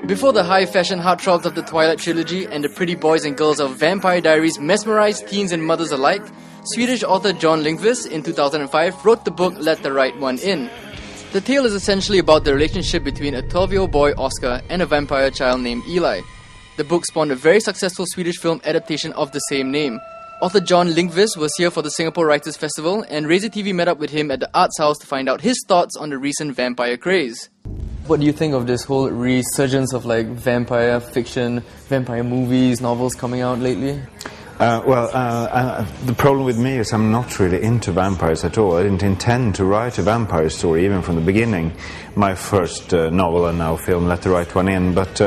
Before the high-fashion heartthrobs of the Twilight trilogy and the pretty boys and girls of Vampire Diaries mesmerized teens and mothers alike, Swedish author John Lindqvist in 2005 wrote the book Let the Right One In. The tale is essentially about the relationship between a 12-year-old boy, Oscar, and a vampire child named Eli. The book spawned a very successful Swedish film adaptation of the same name. Author John Lindqvist was here for the Singapore Writers' Festival, and Razor TV met up with him at the Arts House to find out his thoughts on the recent vampire craze. What do you think of this whole resurgence of vampire fiction, vampire movies, novels coming out lately? The problem with me is I'm not really into vampires at all. I didn't intend to write a vampire story even from the beginning. My first novel and now film, Let the Right One In, but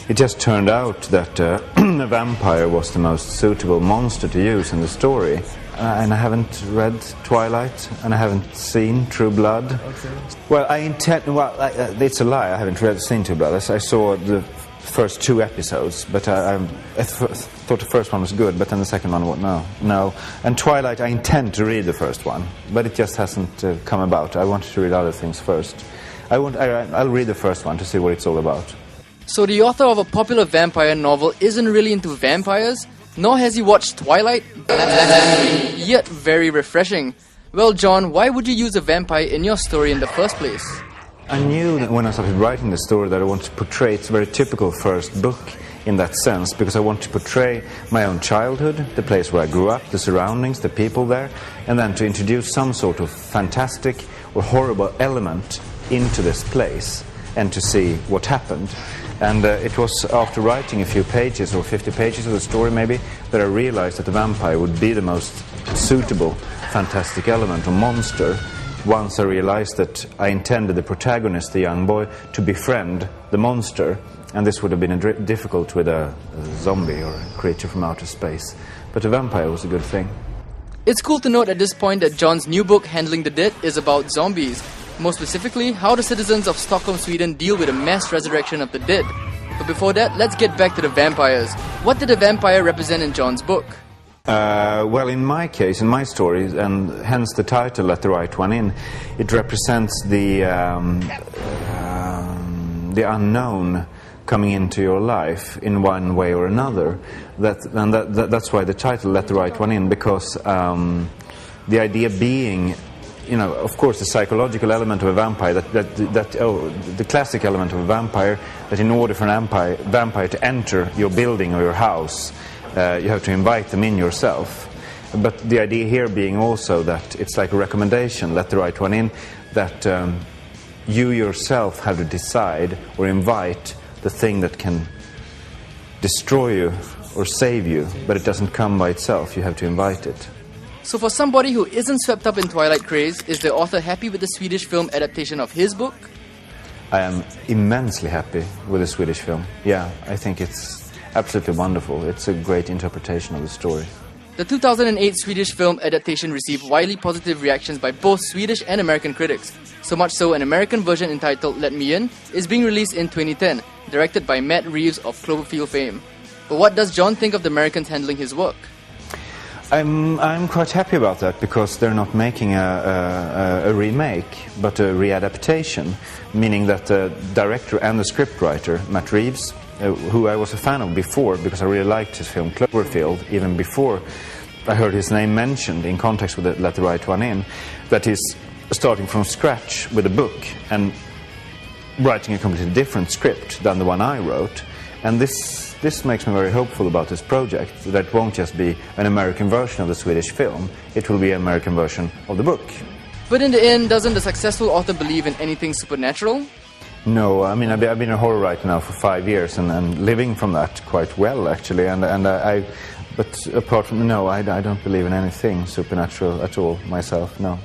it just turned out that a vampire was the most suitable monster to use in the story. And I haven't read Twilight, and I haven't seen True Blood. Okay. Well, it's a lie. I haven't seen True Blood. I saw the first 2 episodes, but I thought the first one was good, but then the second one, no. And Twilight, I intend to read the first one, but it just hasn't come about. I wanted to read other things first. I'll read the first one to see what it's all about. So the author of a popular vampire novel isn't really into vampires, nor has he watched Twilight, yet very refreshing. Well, John, why would you use a vampire in your story in the first place? I knew that when I started writing the story that I wanted to portray its very typical first book in that sense, because I want to portray my own childhood, the place where I grew up, the surroundings, the people there, and then to introduce some sort of fantastic or horrible element into this place and to see what happened. And it was after writing a few pages, or 50 pages of the story maybe, that I realized that the vampire would be the most suitable fantastic element or monster. Once I realized that I intended the protagonist, the young boy, to befriend the monster, and this would have been difficult with a zombie or a creature from outer space. But a vampire was a good thing. It's cool to note at this point that John's new book, Handling the Dead, is about zombies. More specifically, how the citizens of Stockholm, Sweden deal with a mass resurrection of the dead. But before that, let's get back to the vampires. What did a vampire represent in John's book? Well, in my case, in my story, and hence the title, Let the Right One In, it represents the unknown coming into your life in one way or another. That's why the title, Let the Right One In, because the idea being, of course, the psychological element of a vampire, the classic element of a vampire, that in order for an vampire to enter your building or your house, you have to invite them in yourself. But the idea here being also that it's like a recommendation, let the right one in, that you yourself have to decide or invite the thing that can destroy you or save you, but it doesn't come by itself, you have to invite it. So for somebody who isn't swept up in Twilight craze, is the author happy with the Swedish film adaptation of his book? I am immensely happy with the Swedish film. Yeah, I think it's absolutely wonderful. It's a great interpretation of the story. The 2008 Swedish film adaptation received widely positive reactions by both Swedish and American critics. So much so, an American version entitled Let Me In is being released in 2010, directed by Matt Reeves of Cloverfield fame. But what does John think of the Americans handling his work? I'm quite happy about that, because they're not making a remake, but a readaptation, meaning that the director and the scriptwriter, Matt Reeves, who I was a fan of before, because I really liked his film Cloverfield, even before I heard his name mentioned in context with Let the Right One In, that he's starting from scratch with a book and writing a completely different script than the one I wrote. And this makes me very hopeful about this project, that it won't just be an American version of the Swedish film, it will be an American version of the book. But in the end, doesn't the successful author believe in anything supernatural? No, I mean, I've been a horror writer now for 5 years and living from that quite well, actually. But apart from, no, I don't believe in anything supernatural at all myself, no.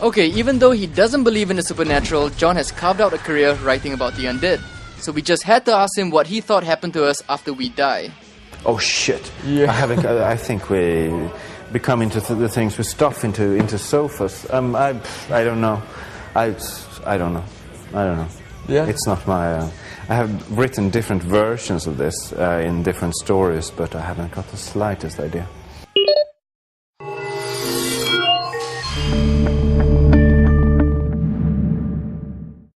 Okay, even though he doesn't believe in the supernatural, John has carved out a career writing about the undead. So we just had to ask him what he thought happened to us after we die. Oh shit! Yeah. I think we become into the things we stuff into sofas. I don't know. I don't know. Yeah. It's not my. I have written different versions of this in different stories, but I haven't got the slightest idea.